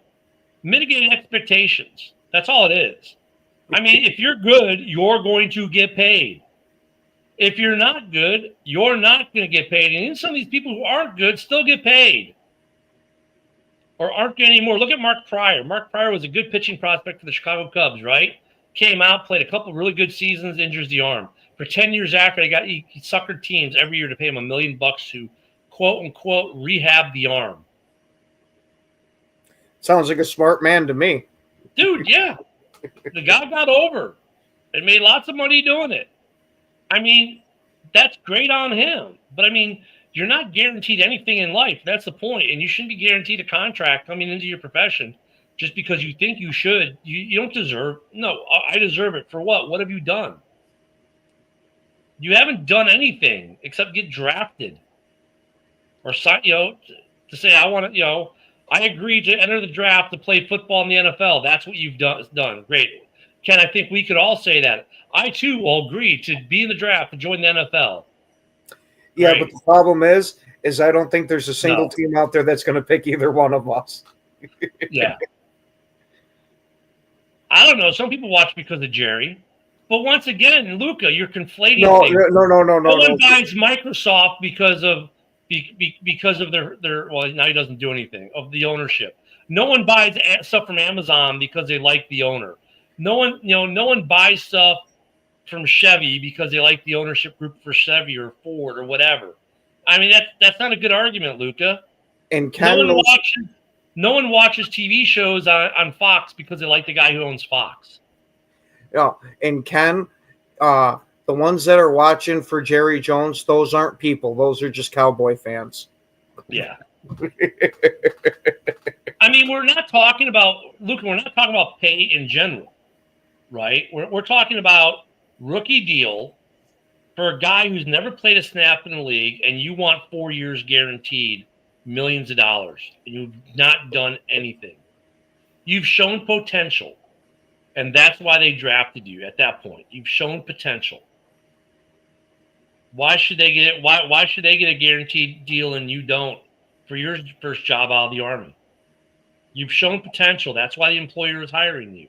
Mitigate expectations. That's all it is. I mean, if you're good, you're going to get paid. If you're not good, you're not going to get paid. And even some of these people who aren't good still get paid. Or aren't getting any more. Look at Mark Pryor. Mark Pryor was a good pitching prospect for the Chicago Cubs, right? Came out, played a couple really good seasons, injures the arm. For 10 years after, he suckered teams every year to pay him $1 million to, quote unquote, rehab the arm. Sounds like a smart man to me. Dude, yeah. The guy got over and made lots of money doing it. I mean, that's great on him. But, I mean, you're not guaranteed anything in life. That's the point. And you shouldn't be guaranteed a contract coming into your profession just because you think you should. You don't deserve. No, I deserve it. For what? What have you done? You haven't done anything except get drafted or sign, to say, I want to, I agreed to enter the draft to play football in the NFL. That's what you've done. Great. Ken, I think we could all say that. I, too, will agree to be in the draft to join the NFL. Yeah, Great. but the problem is I don't think there's a single team out there that's going to pick either one of us. Yeah. I don't know. Some people watch because of Jerry. But once again, Luca, you're conflating things. No. No one buys Microsoft because of their well, now he doesn't do anything, of the ownership. No one buys stuff from Amazon because they like the owner. No one buys stuff from Chevy because they like the ownership group for Chevy or Ford or whatever. I mean, that's not a good argument, Luca. And no one watches TV shows on Fox because they like the guy who owns Fox. Yeah, and Ken, the ones that are watching for Jerry Jones, those aren't people. Those are just Cowboy fans. Yeah. I mean, we're not talking about pay in general, right? We're talking about rookie deal for a guy who's never played a snap in the league, and you want 4 years guaranteed, millions of dollars, and you've not done anything. You've shown potential, and that's why they drafted you at that point. You've shown potential. Why should they get it? Why should they get a guaranteed deal and you don't for your first job out of the Army? You've shown potential. That's why the employer is hiring you.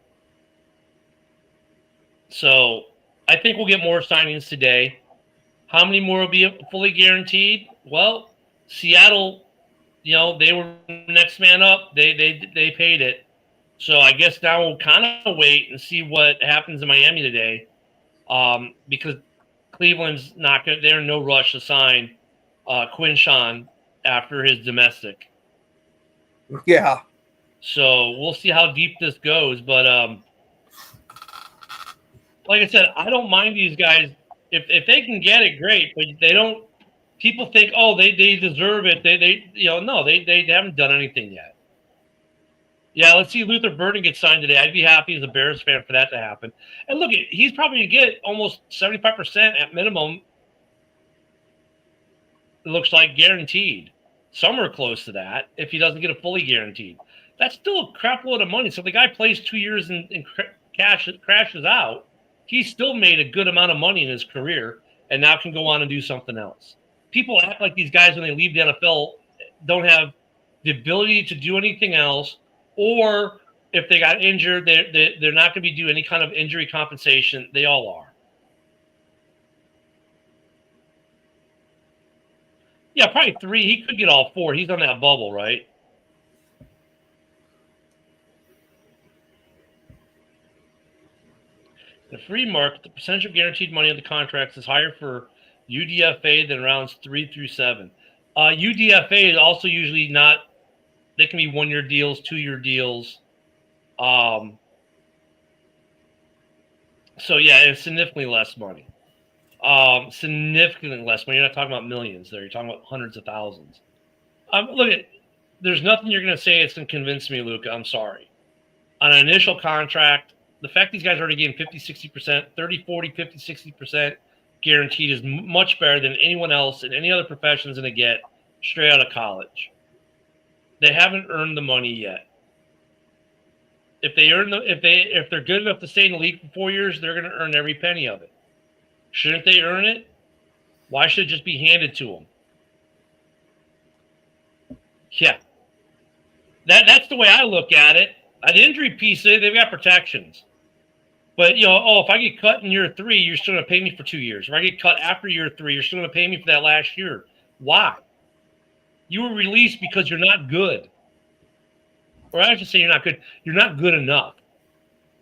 So I think we'll get more signings today. How many more will be fully guaranteed? Well, Seattle, they were next man up. They paid it. So I guess now we'll kind of wait and see what happens in Miami today, because Cleveland's not going. They're in no rush to sign Quinshawn after his domestic. Yeah. So we'll see how deep this goes. But like I said, I don't mind these guys if they can get it, great. But they don't. People think, oh, they deserve it. They no, they haven't done anything yet. Yeah, let's see Luther Burden get signed today. I'd be happy as a Bears fan for that to happen. And look, he's probably going to get almost 75% at minimum. It looks like guaranteed. Some are close to that if he doesn't get a fully guaranteed. That's still a crap load of money. So if the guy plays 2 years and crashes out, he's still made a good amount of money in his career and now can go on and do something else. People act like these guys, when they leave the NFL, don't have the ability to do anything else, or if they got injured, they're not going to be doing any kind of injury compensation. They all are. Yeah, probably 3. He could get all 4. He's on that bubble, right? The free market, the percentage of guaranteed money on the contracts is higher for UDFA than rounds 3 through 7. UDFA is also usually not. They can be 1-year deals, 2-year deals. So yeah, it's significantly less money. Significantly less money. You're not talking about millions there. You're talking about hundreds of thousands. Look, there's nothing you're going to say that's going to convince me, Luca. I'm sorry. On an initial contract, the fact these guys are already getting 50, 60%, 30, 40, 50, 60% guaranteed is much better than anyone else in any other professions going to get straight out of college. They haven't earned the money yet. If they're good enough to stay in the league for 4 years, they're going to earn every penny of it. Shouldn't they earn it? Why should it just be handed to them? Yeah. That's the way I look at it. An injury piece, they've got protections. But, if I get cut in year 3, you're still going to pay me for 2 years. If I get cut after year 3, you're still going to pay me for that last year. Why? You were released because you're not good. Or I should say you're not good. You're not good enough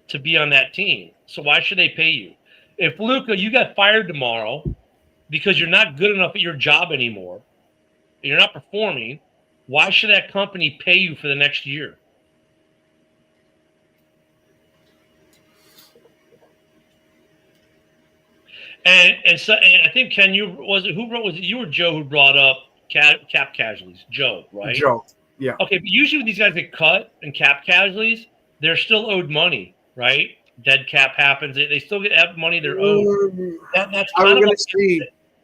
to be on that team. So why should they pay you? If, Luca, you got fired tomorrow because you're not good enough at your job anymore, and you're not performing, why should that company pay you for the next year? And I think, Ken, you or Joe who brought up cap casualties? Joe, right? Joe, yeah. Okay, but usually when these guys get cut and cap casualties, they're still owed money, right? Dead cap happens. They still get money they're owed. That's kind of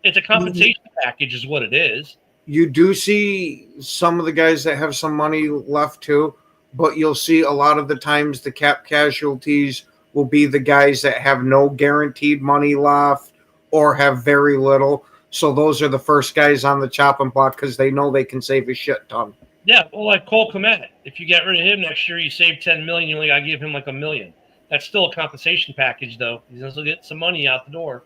it's a compensation package is what it is. You do see some of the guys that have some money left too, but you'll see a lot of the times the cap casualties will be the guys that have no guaranteed money left or have very little. So those are the first guys on the chopping block because they know they can save a shit ton. Yeah, well, like Cole Kmet. If you get rid of him next year, you save $10 million. You only got to give him like $1 million. That's still a compensation package, though. He's going to get some money out the door.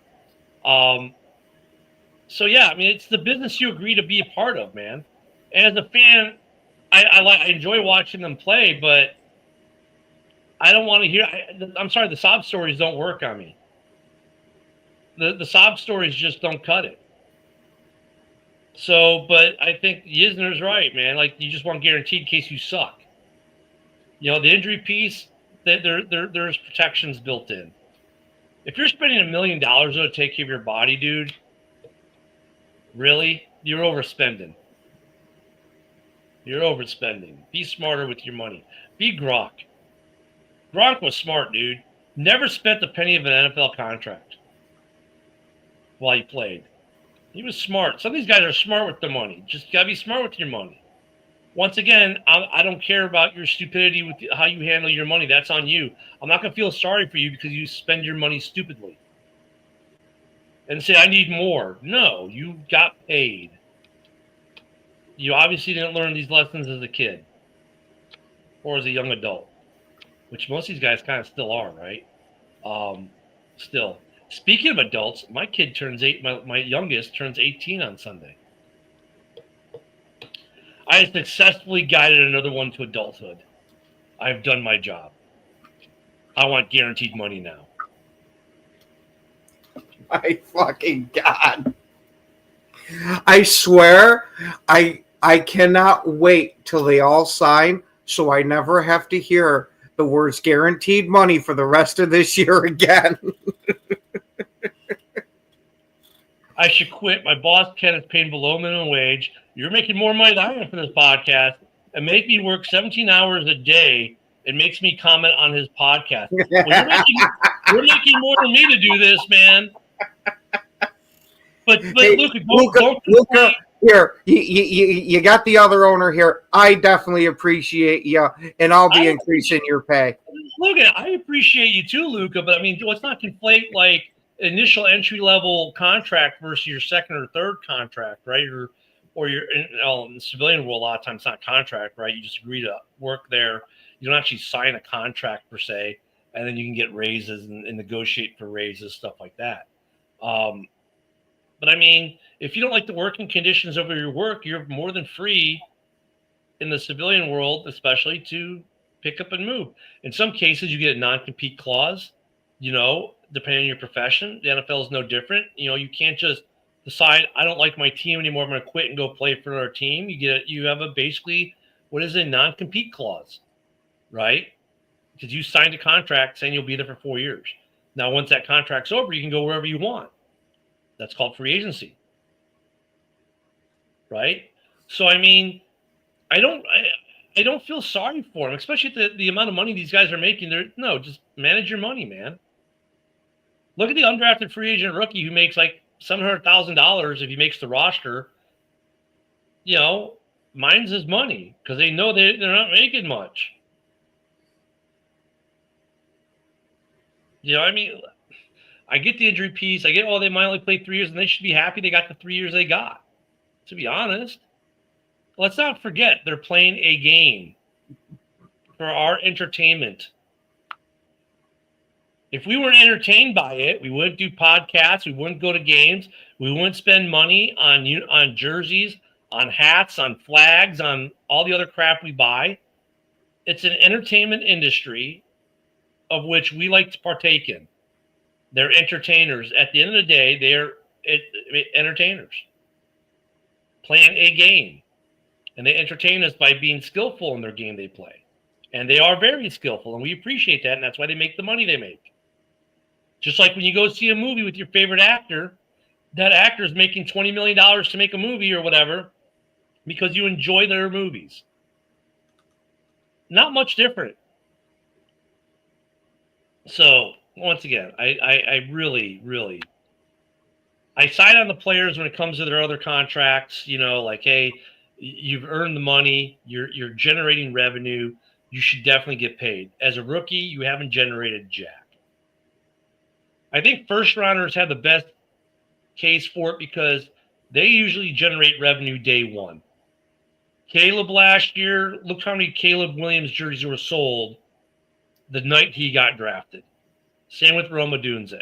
So yeah, I mean, it's the business you agree to be a part of, man. And as a fan, I enjoy watching them play, but I don't want to hear. I'm sorry, the sob stories don't work on me. The sob stories just don't cut it. So, but I think Yisner's right, man. Like, you just want guaranteed in case you suck. The injury piece, there's protections built in. If you're spending $1 million to take care of your body, dude, really, you're overspending. You're overspending. Be smarter with your money. Be Gronk. Gronk was smart, dude. Never spent a penny of an NFL contract while he played. He was smart. Some of these guys are smart with their money. Just gotta be smart with your money. Once again, I don't care about your stupidity with how you handle your money. That's on you. I'm not gonna feel sorry for you because you spend your money stupidly and say I need more. No, you got paid. You obviously didn't learn these lessons as a kid or as a young adult, which most of these guys kind of still are, right? Still. Speaking of adults, my kid turns 8. My youngest turns 18 on Sunday. I have successfully guided another one to adulthood. I've done my job. I want guaranteed money now. my fucking God. I swear, I cannot wait till they all sign so I never have to hear the words guaranteed money for the rest of this year again. I should quit. My boss, Ken, is paying below minimum wage. You're making more money than I am for this podcast and make me work 17 hours a day and makes me comment on his podcast. Well, you're making more than me to do this, man. But Hey, Luca, Luca, here, you got the other owner here. I definitely appreciate you, and I'll be increasing your pay. Luca, I appreciate you too, Luca, but I mean, let's not conflate like initial entry level contract versus your second or third contract, right? Or you're in the civilian world, a lot of times it's not contract, right? You just agree to work there. You don't actually sign a contract per se, and then you can get raises and negotiate for raises, stuff like that. But I mean, if you don't like the working conditions over your work, you're more than free in the civilian world, especially to pick up and move. In some cases, you get a non-compete clause, depending on your profession. The NFL is no different. You can't just decide, I don't like my team anymore, I'm going to quit and go play for another team. You have basically what is a non-compete clause, right? Because you signed a contract saying you'll be there for 4 years. Now, once that contract's over, you can go wherever you want. That's called free agency, right? So, I mean, I don't feel sorry for them, especially the amount of money these guys are making. Just manage your money, man. Look at the undrafted free agent rookie who makes like $700,000 if he makes the roster. Mine's his money because they know they're not making much. I mean, I get the injury piece. I get, they might only play 3 years, and they should be happy they got the 3 years they got, to be honest. Let's not forget they're playing a game for our entertainment. If we weren't entertained by it, we wouldn't do podcasts. We wouldn't go to games. We wouldn't spend money on jerseys, on hats, on flags, on all the other crap we buy. It's an entertainment industry of which we like to partake in. They're entertainers. At the end of the day, they're entertainers playing a game. And they entertain us by being skillful in their game they play. And they are very skillful, and we appreciate that, and that's why they make the money they make. Just like when you go see a movie with your favorite actor, that actor is making $20 million to make a movie or whatever because you enjoy their movies. Not much different. So, once again, I really, really, I side on the players when it comes to their other contracts, like, hey, you've earned the money, you're generating revenue, you should definitely get paid. As a rookie, you haven't generated jack. I think first rounders have the best case for it because they usually generate revenue day one. Caleb last year, look how many Caleb Williams jerseys were sold the night he got drafted. Same with Rome Odunze,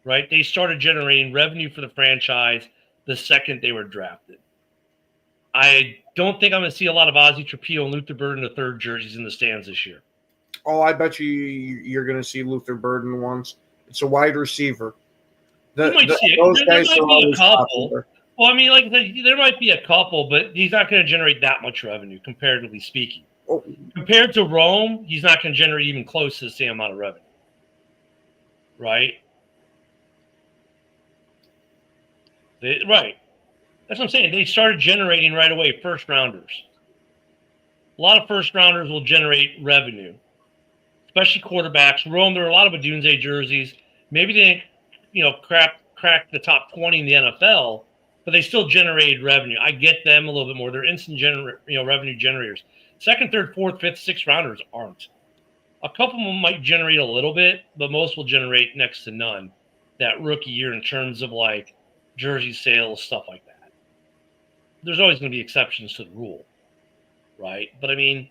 right? They started generating revenue for the franchise the second they were drafted. I don't think I'm going to see a lot of Ozzie Trapito and Luther Burden the third jerseys in the stands this year. Oh, I bet you're going to see Luther Burden once. It's a wide receiver. Those guys are always popular. Well, I mean, like there might be a couple, but he's not going to generate that much revenue, comparatively speaking. Oh. Compared to Rome, he's not going to generate even close to the same amount of revenue. Right? Right. That's what I'm saying. They started generating right away first rounders. A lot of first rounders will generate revenue, especially quarterbacks. Rome, there are a lot of Odunze jerseys. Maybe they didn't, crack the top 20 in the NFL, but they still generated revenue. I get them a little bit more. They're instant revenue generators. Second, third, fourth, fifth, sixth rounders aren't. A couple of them might generate a little bit, but most will generate next to none that rookie year in terms of like jersey sales, stuff like that. There's always going to be exceptions to the rule, right? But I mean,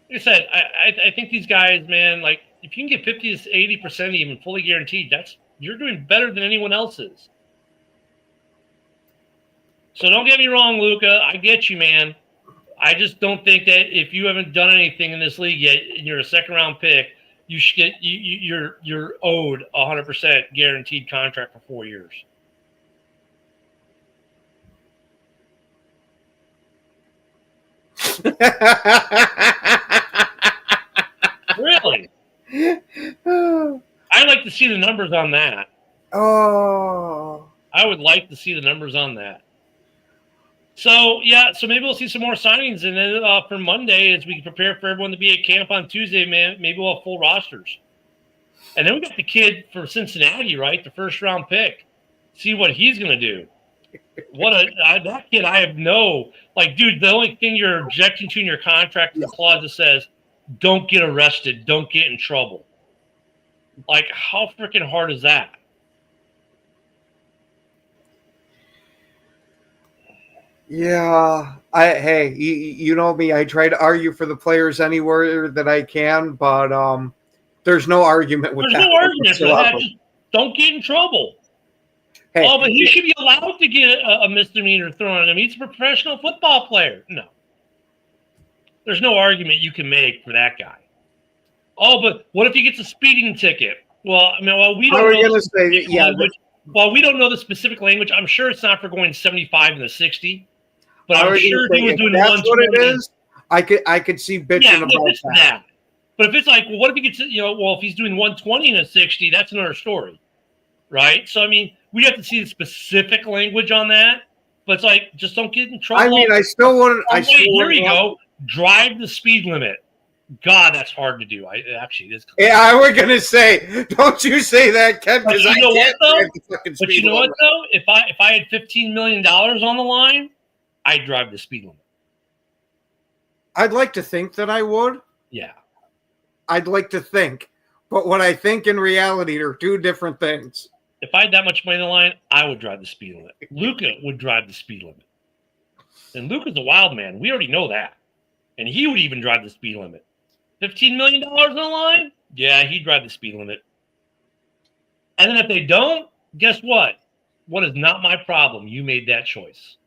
like I said, I think these guys, man, like if you can get 50 to 80% even fully guaranteed, you're doing better than anyone else is. So don't get me wrong, Luca. I get you, man. I just don't think that if you haven't done anything in this league yet and you're a second round pick, you should get you're owed 100% guaranteed contract for 4 years. Really? I'd like to see the numbers on that. Oh. I would like to see the numbers on that. So, yeah, so maybe we'll see some more signings. And then for Monday, as we prepare for everyone to be at camp on Tuesday, man, maybe we'll have full rosters. And then we got the kid from Cincinnati, right? The first-round pick. See what he's going to do. That kid, I have no – like, dude, the only thing you're objecting to in your contract is the clause that says, don't get arrested, don't get in trouble. Like, how freaking hard is that? Yeah, hey, you know me. I try to argue for the players anywhere that I can, but there's no argument with that. There's no argument for that. Just don't get in trouble. Hey, but he should be allowed to get a misdemeanor thrown at him. He's a professional football player. No. There's no argument you can make for that guy. Oh, but what if he gets a speeding ticket? Well, I mean, we don't know. We don't know the specific language. I'm sure it's not for going 75 in the 60. But I'm sure he was doing 120. That's what it is. I could see bitching about that. But if it's like, well, what if he gets, if he's doing 120 in a 60, that's another story, right? So I mean, we have to see the specific language on that. But it's like, just don't get in trouble. I mean, I still want to. Here you go. Drive the speed limit. God, that's hard to do. Actually, it is. Yeah, I was gonna say, don't you say that, Ken? Because I can't drive the fucking speed limit. But you know what though? If I had $15 million on the line, I'd drive the speed limit. I'd like to think that I would. Yeah. I'd like to think. But what I think in reality are two different things. If I had that much money on the line, I would drive the speed limit. Luka would drive the speed limit. And Luka's a wild man. We already know that. And he would even drive the speed limit. $15 million on the line? Yeah, he'd drive the speed limit. And then if they don't, guess what? What is not my problem? You made that choice.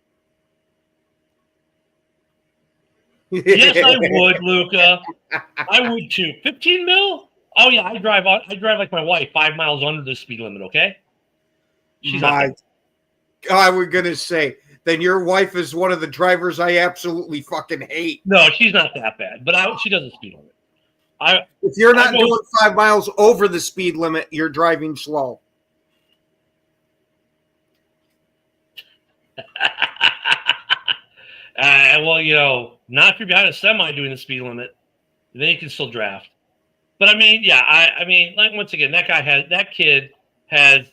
Yes, I would, Luka. I would too. 15 mil? Oh yeah, I drive like my wife, 5 miles under the speed limit. Okay. She's I was gonna say, then your wife is one of the drivers I absolutely fucking hate. No, she's not that bad, but she does the speed limit. If you're not doing 5 miles over the speed limit, you're driving slow. Well, not if you're behind a semi doing the speed limit. Then you can still draft. But I mean, yeah, I mean, like once again, that kid has.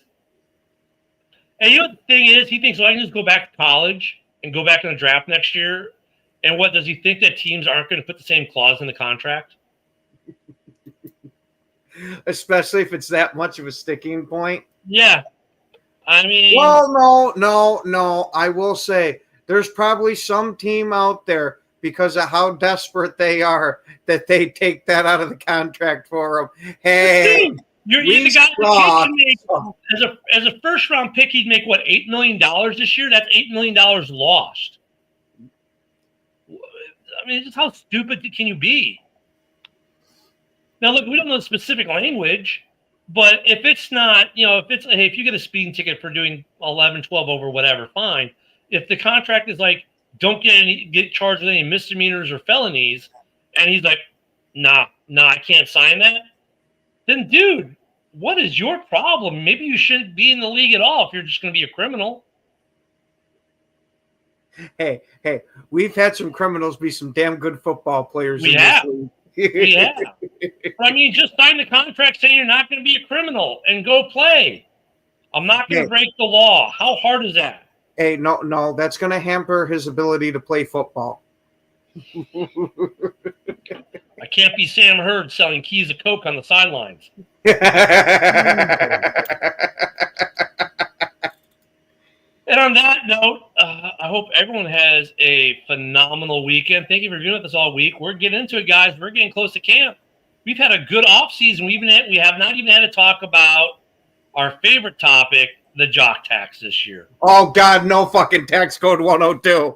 And you know what the thing is? He thinks, well, I can just go back to college and go back in the draft next year. And what does he think that teams aren't going to put the same clause in the contract? Especially if it's that much of a sticking point. Yeah. I mean. Well, no. I will say there's probably some team out there, because of how desperate they are, that they take that out of the contract for them. Hey, dude, you're the guy as a first round pick, he'd make what, $8 million this year? That's $8 million lost. I mean, just how stupid can you be? Now, look, we don't know the specific language, but if it's not, if you get a speeding ticket for doing 11, 12 over, whatever, fine. If the contract is like, don't get charged with any misdemeanors or felonies, and he's like, nah, I can't sign that, then, dude, what is your problem? Maybe you shouldn't be in the league at all if you're just going to be a criminal. Hey, we've had some criminals be some damn good football players. We have. I mean, just sign the contract saying you're not going to be a criminal and go play. I'm not going to break the law. How hard is that? Hey, no, that's going to hamper his ability to play football. I can't be Sam Hurd selling keys of Coke on the sidelines. And on that note, I hope everyone has a phenomenal weekend. Thank you for being with us all week. We're getting into it, guys. We're getting close to camp. We've had a good off season. We have not even had to talk about our favorite topic, the jock tax this year. Oh, God, no fucking tax code 102.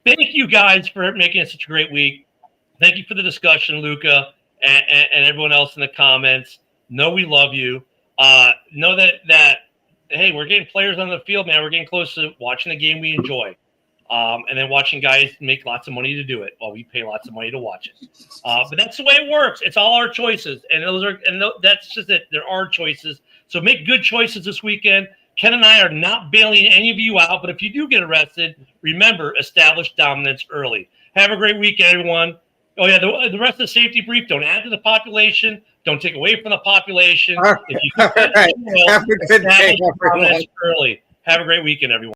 Thank you guys for making it such a great week. Thank you for the discussion, Luka, and everyone else in the comments. Know we love you. Know that hey, we're getting players on the field, man. We're getting close to watching the game we enjoy. and then watching guys make lots of money to do it while we pay lots of money to watch it. But that's the way it works. It's all our choices, and that's just it. There are choices. So make good choices this weekend. Ken and I are not bailing any of you out, but if you do get arrested, remember, establish dominance early. Have a great weekend, everyone. Oh, yeah, the rest of the safety brief, don't add to the population. Don't take away from the population. All right. If you Have a good day, establish everyone. dominance early. Have a great weekend, everyone.